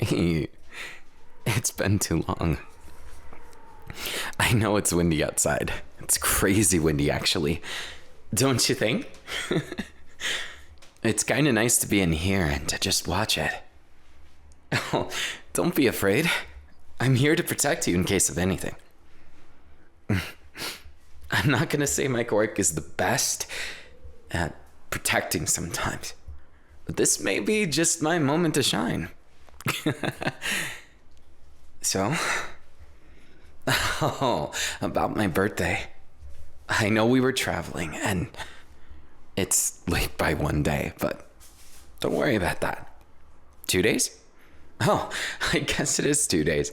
Hey, it's been too long. I know it's windy outside. It's crazy windy, actually. Don't you think? It's kind of nice to be in here and to just watch it. Oh, don't be afraid. I'm here to protect you in case of anything. I'm not gonna say my quirk is the best at protecting sometimes, but this may be just my moment to shine. So, about my birthday. I know we were traveling and it's late by one day, but don't worry about that. 2 days? Oh, I guess it is 2 days.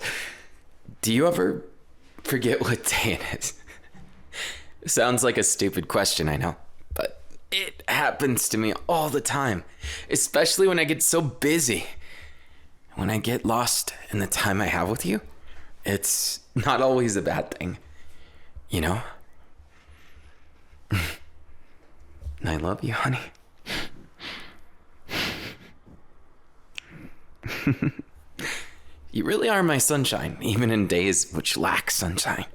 Do you ever forget what day it is? Sounds like a stupid question, I know, but it happens to me all the time, especially when I get so busy. When I get lost in the time I have with you, it's not always a bad thing, you know? I love you, honey. You really are my sunshine, even in days which lack sunshine.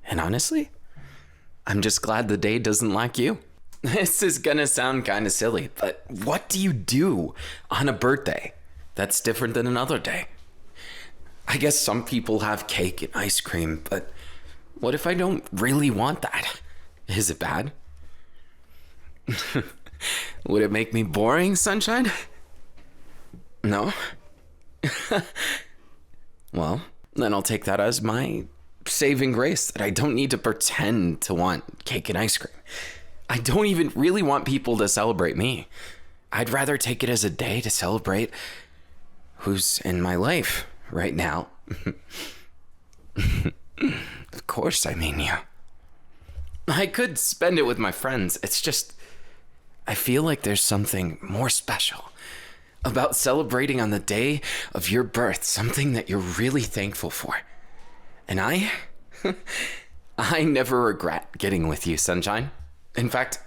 And honestly, I'm just glad the day doesn't lack you. This is gonna sound kind of silly, but what do you do on a birthday that's different than another day? I guess some people have cake and ice cream, but what if I don't really want that? Is it bad? Would it make me boring, sunshine? No? Well, then I'll take that as my saving grace that I don't need to pretend to want cake and ice cream. I don't even really want people to celebrate me. I'd rather take it as a day to celebrate who's in my life right now. Of course, I mean you. I could spend it with my friends. It's just, I feel like there's something more special about celebrating on the day of your birth, something that you're really thankful for. And I never regret getting with you, sunshine. In fact,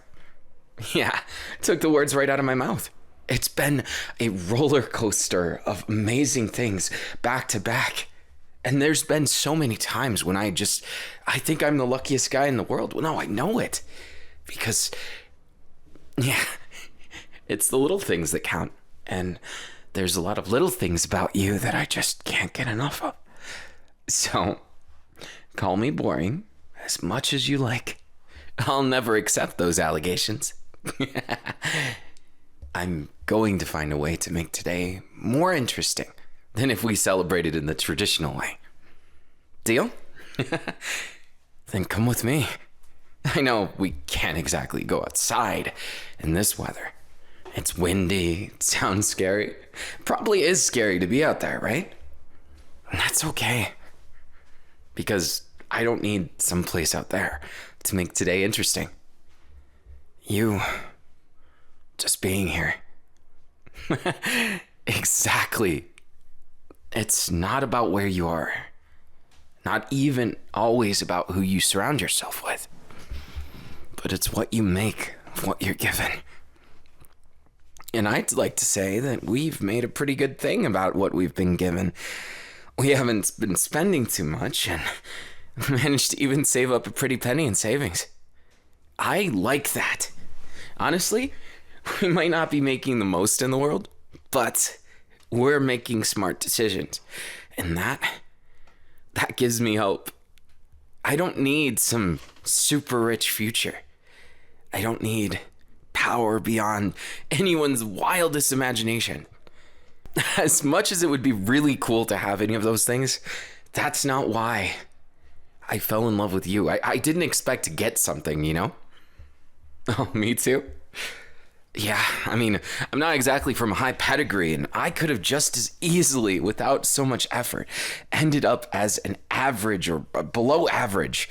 yeah, took the words right out of my mouth. It's been a roller coaster of amazing things back to back. And there's been so many times when I think I'm the luckiest guy in the world. Well, no, I know it. Because, yeah, it's the little things that count. And there's a lot of little things about you that I just can't get enough of. So, call me boring as much as you like. I'll never accept those allegations. I'm going to find a way to make today more interesting than if we celebrated in the traditional way. Deal? Then come with me. I know we can't exactly go outside in this weather. It's windy, it sounds scary. Probably is scary to be out there, right? And that's okay. Because I don't need someplace out there to make today interesting. You just being here. Exactly. It's not about where you are. Not even always about who you surround yourself with. But it's what you make of what you're given. And I'd like to say that we've made a pretty good thing about what we've been given. We haven't been spending too much and managed to even save up a pretty penny in savings. I like that. Honestly, we might not be making the most in the world, but we're making smart decisions. And that gives me hope. I don't need some super rich future. I don't need power beyond anyone's wildest imagination. As much as it would be really cool to have any of those things, that's not why I fell in love with you. I didn't expect to get something, you know? Oh, me too? Yeah, I mean, I'm not exactly from a high pedigree, and I could have just as easily, without so much effort, ended up as an average or below average,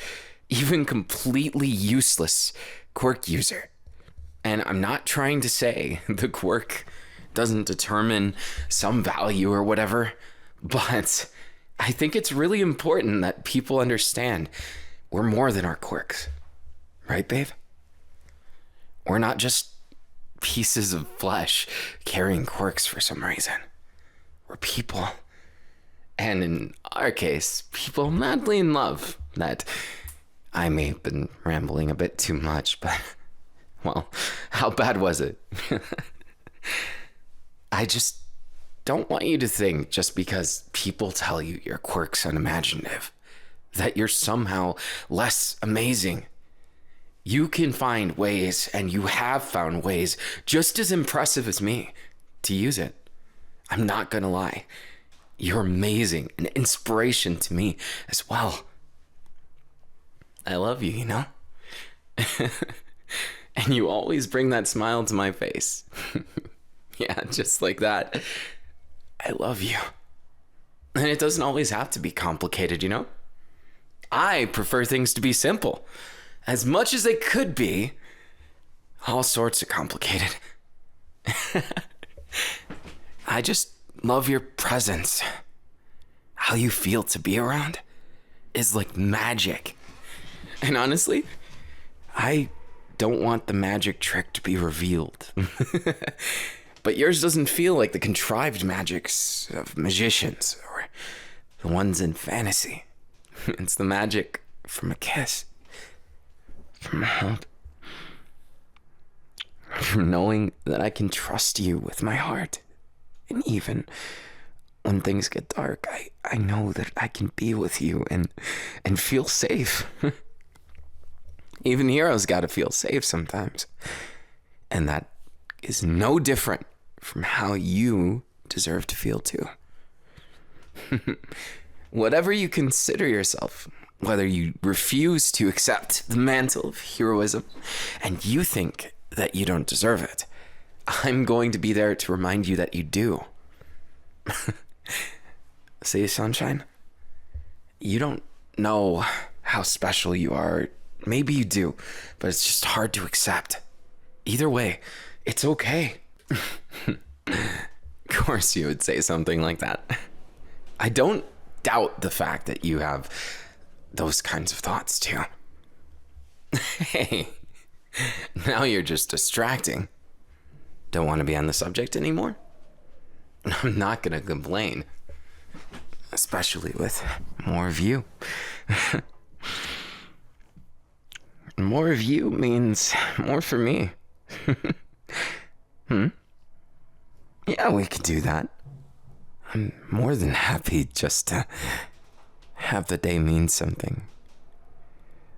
even completely useless quirk user. And I'm not trying to say the quirk doesn't determine some value or whatever, but I think it's really important that people understand we're more than our quirks. Right, babe? We're not just pieces of flesh carrying quirks for some reason. we're people. And in our case, people madly in love. That I may have been rambling a bit too much, but, well, how bad was it? I just don't want you to think just because people tell you your quirk's unimaginative, that you're somehow less amazing. You can find ways, and you have found ways, just as impressive as me, to use it. I'm not gonna lie. You're amazing, an inspiration to me as well. I love you, you know? And you always bring that smile to my face. Yeah, just like that. I love you. And it doesn't always have to be complicated, you know? I prefer things to be simple. As much as they could be, all sorts of complicated. I just love your presence. How you feel to be around is like magic. And honestly, I don't want the magic trick to be revealed. But yours doesn't feel like the contrived magics of magicians or the ones in fantasy. It's the magic from a kiss, from a hug, from knowing that I can trust you with my heart. And even when things get dark, I know that I can be with you and feel safe. Even heroes gotta feel safe sometimes. And that is no different from how you deserve to feel too. Whatever you consider yourself, whether you refuse to accept the mantle of heroism and you think that you don't deserve it, I'm going to be there to remind you that you do. See, sunshine? You don't know how special you are. Maybe you do, but it's just hard to accept. Either way, it's okay. Of course you would say something like that. I don't doubt the fact that you have those kinds of thoughts too. Hey, now you're just distracting. Don't want to be on the subject anymore? I'm not gonna complain. Especially with more of you. More of you means more for me. Yeah, we could do that. I'm more than happy just to have the day mean something.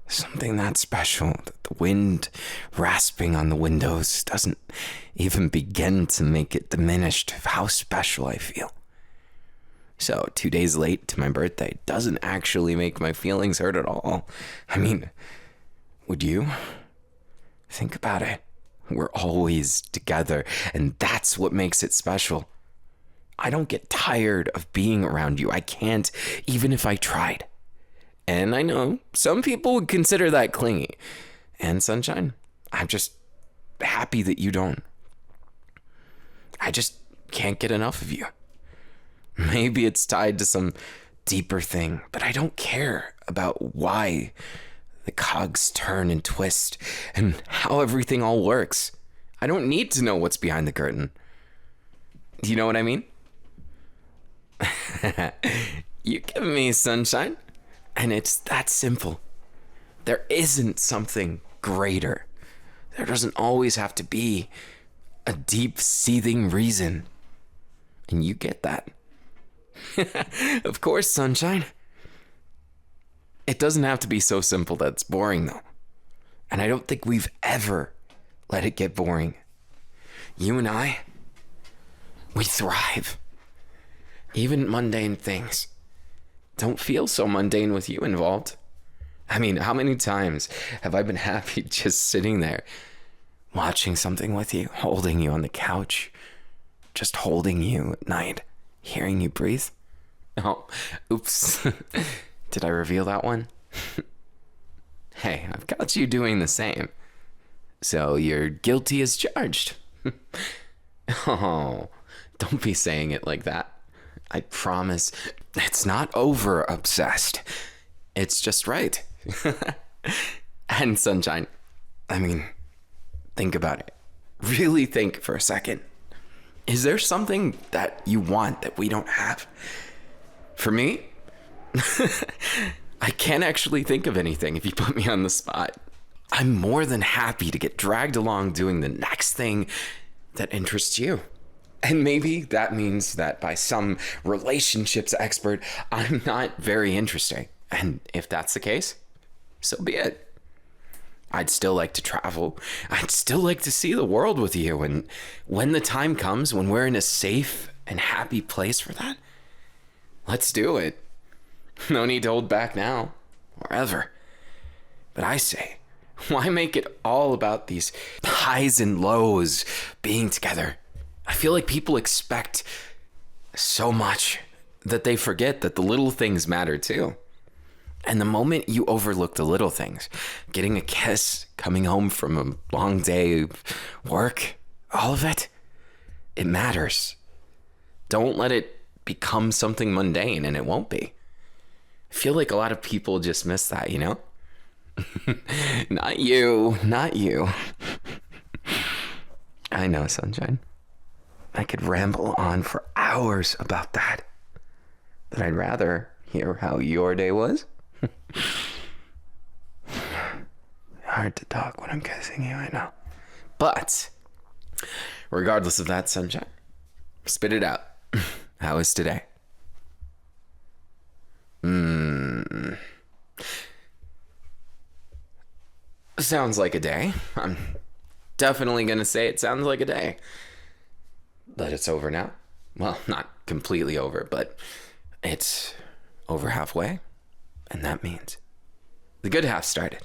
Something that special that the wind rasping on the windows doesn't even begin to make it diminished of how special I feel. So 2 days late to my birthday doesn't actually make my feelings hurt at all. I mean, would you? Think about it. We're always together, and that's what makes it special. I don't get tired of being around you. I can't, even if I tried. And I know some people would consider that clingy. And sunshine, I'm just happy that you don't. I just can't get enough of you. Maybe it's tied to some deeper thing, but I don't care about why the cogs turn and twist and how everything all works. I don't need to know what's behind the curtain. Do you know what I mean? You give me sunshine, and it's that simple. There isn't something greater. There doesn't always have to be a deep, seething reason. And you get that. Of course, sunshine. It doesn't have to be so simple that it's boring, though. And I don't think we've ever let it get boring. You and I, we thrive. Even mundane things don't feel so mundane with you involved. I mean, how many times have I been happy just sitting there, watching something with you, holding you on the couch, just holding you at night, hearing you breathe? Oh, oops. Did I reveal that one? Hey, I've got you doing the same. So you're guilty as charged. Oh, don't be saying it like that. I promise it's not over obsessed. It's just right. And sunshine, I mean, think about it. Really think for a second. Is there something that you want that we don't have? For me, I can't actually think of anything if you put me on the spot. I'm more than happy to get dragged along doing the next thing that interests you. And maybe that means that by some relationships expert, I'm not very interesting. And if that's the case, so be it. I'd still like to travel. I'd still like to see the world with you. And when the time comes, when we're in a safe and happy place for that, let's do it. No need to hold back now or ever. But I say, why make it all about these highs and lows being together? I feel like people expect so much that they forget that the little things matter too. And the moment you overlook the little things, getting a kiss, coming home from a long day of work, all of it, it matters. Don't let it become something mundane, and it won't be. I feel like a lot of people just miss that, you know? Not you, not you. I know, sunshine. I could ramble on for hours about that. But I'd rather hear how your day was. Hard to talk when I'm kissing you, I know. But, regardless of that, sunshine, spit it out. How is today? Sounds like a day. I'm definitely gonna say it sounds like a day. But it's over now. Well, not completely over, but it's over halfway. And that means the good half started.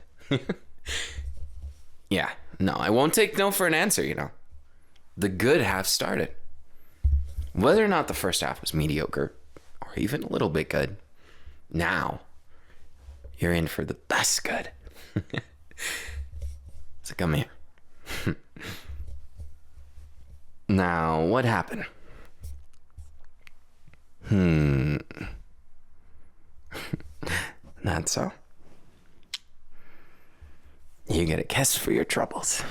Yeah, no, I won't take no for an answer, you know. The good half started. Whether or not the first half was mediocre or even a little bit good, now you're in for the best good. So come here. Now, what happened? Not so. You get a kiss for your troubles.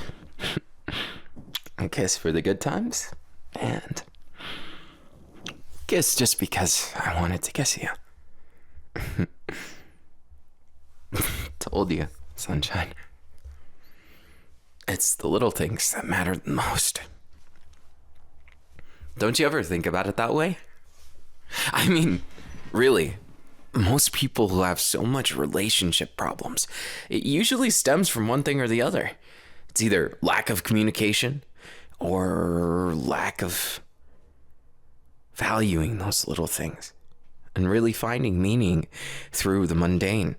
A kiss for the good times. And kiss just because I wanted to kiss you. Told you, sunshine. It's the little things that matter the most. Don't you ever think about it that way? I mean, really, most people who have so much relationship problems, it usually stems from one thing or the other. It's either lack of communication or lack of valuing those little things and really finding meaning through the mundane.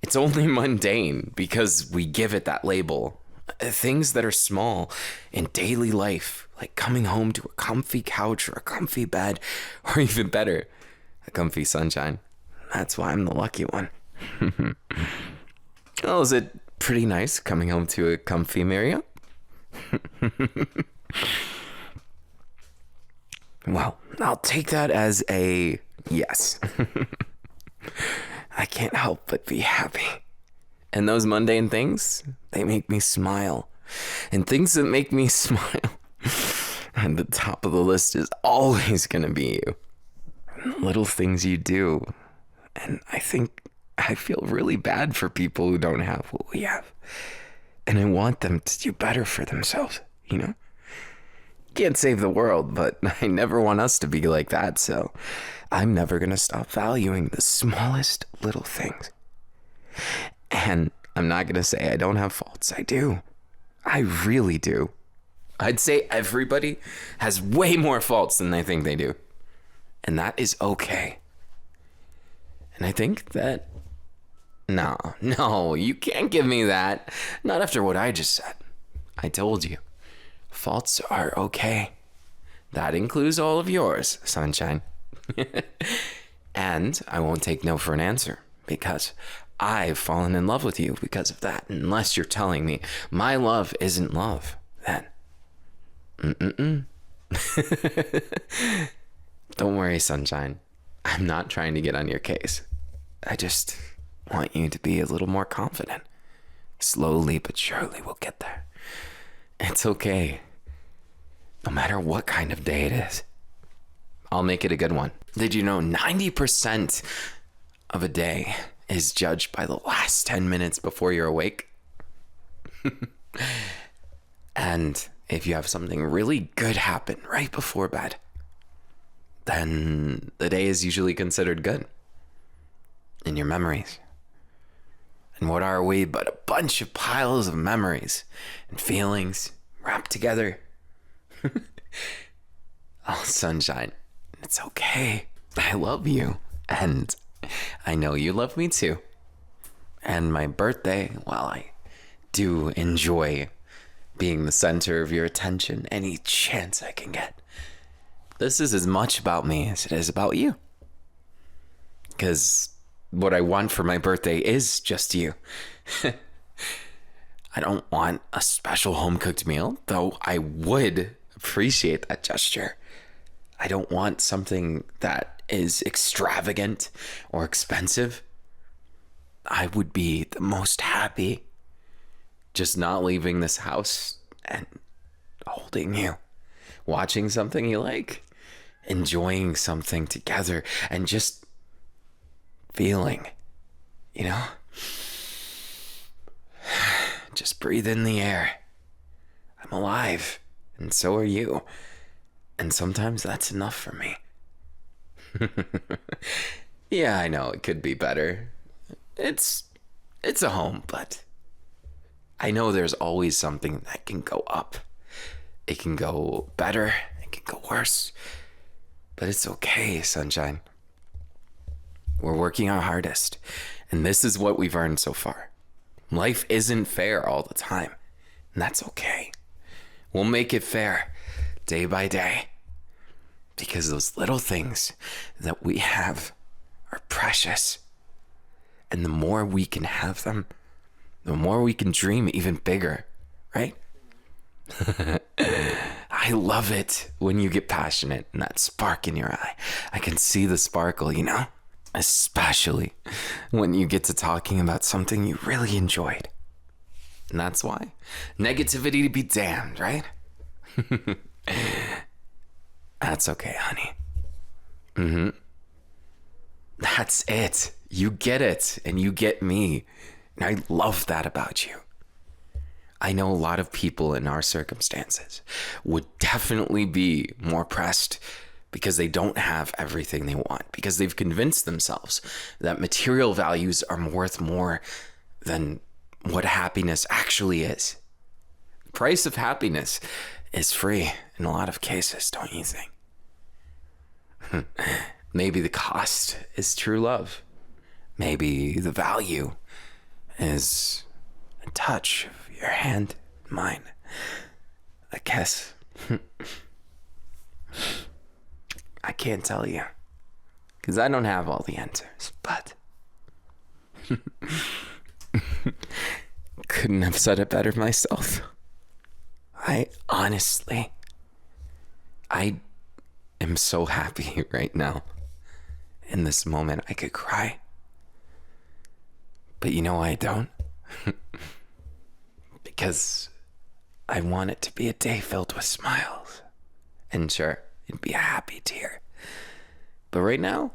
It's only mundane because we give it that label. Things that are small in daily life, like coming home to a comfy couch or a comfy bed, or even better, a comfy sunshine. That's why I'm the lucky one. Oh, is it pretty nice coming home to a comfy Mirio? Well, I'll take that as a yes. I can't help but be happy. And those mundane things, they make me smile. And things that make me smile, and the top of the list is always going to be you. And the little things you do. And I think I feel really bad for people who don't have what we have. And I want them to do better for themselves, you know? Can't save the world, but I never want us to be like that, so I'm never going to stop valuing the smallest little things. And I'm not going to say I don't have faults. I do. I really do. I'd say everybody has way more faults than they think they do. And that is okay. And I think that... No, you can't give me that. Not after what I just said. I told you. Faults are okay. That includes all of yours, sunshine. And I won't take no for an answer because I've fallen in love with you because of that. Unless you're telling me my love isn't love, then Don't worry, sunshine. I'm not trying to get on your case. I just want you to be a little more confident. Slowly but surely we'll get there. It's okay. no matter what kind of day it is. I'll make it a good one. Did you know 90% of a day is judged by the last 10 minutes before you're awake? And if you have something really good happen right before bed, then the day is usually considered good in your memories. And what are we but a bunch of piles of memories and feelings wrapped together? Oh, sunshine, it's okay. I love you. And I know you love me too. And my birthday, while I do enjoy being the center of your attention any chance I can get, this is as much about me as it is about you. Because what I want for my birthday is just you. I don't want a special home-cooked meal, though I would appreciate that gesture. I don't want something that is extravagant or expensive. I would be the most happy just not leaving this house and holding you, watching something you like, enjoying something together, and just feeling, you know? Just breathe in the air. I'm alive, and so are you. And sometimes that's enough for me. Yeah, I know it could be better. It's a home, but I know there's always something that can go up. It can go better, it can go worse. But it's okay, sunshine. We're working our hardest, and this is what we've earned so far. Life isn't fair all the time, and that's okay. We'll make it fair day by day, because those little things that we have are precious. And the more we can have them, the more we can dream even bigger, right? I love it when you get passionate and that spark in your eye. I can see the sparkle, you know? Especially when you get to talking about something you really enjoyed. And that's why. Negativity to be damned, right? That's okay, honey. That's it. You get it, and you get me. And I love that about you. I know a lot of people in our circumstances would definitely be more pressed because they don't have everything they want, because they've convinced themselves that material values are worth more than what happiness actually is. The price of happiness is free in a lot of cases, don't you think? Maybe the cost is true love. Maybe the value is a touch of your hand in mine. A kiss. I can't tell you, because I don't have all the answers, but couldn't have said it better myself. I am so happy right now. In this moment, I could cry. But you know why I don't? Because I want it to be a day filled with smiles. And sure, it'd be a happy tear. But right now,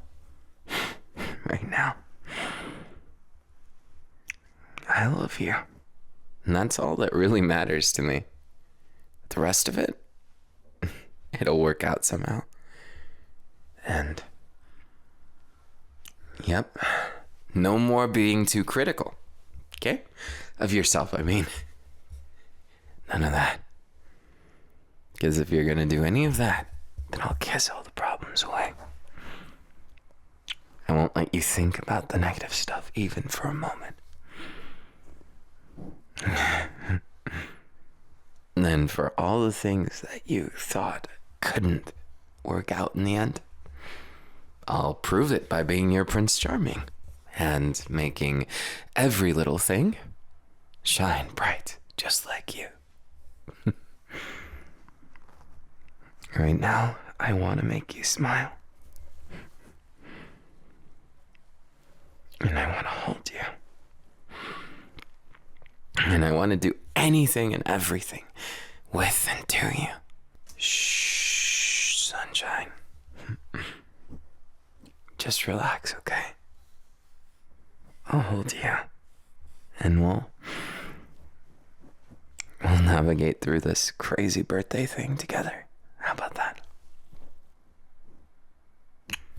I love you. And that's all that really matters to me. The rest of it, it'll work out somehow. And, yep, no more being too critical, okay? Of yourself, I mean. None of that. Because if you're going to do any of that, then I'll kiss all the problems away. I won't let you think about the negative stuff even for a moment. And then for all the things that you thought couldn't work out in the end, I'll prove it by being your Prince Charming and making every little thing shine bright just like you. Right now, I want to make you smile. And I want to hold you. And I want to do anything and everything with and to you. Shh, sunshine. Just relax, okay? I'll hold you. And we'll navigate through this crazy birthday thing together.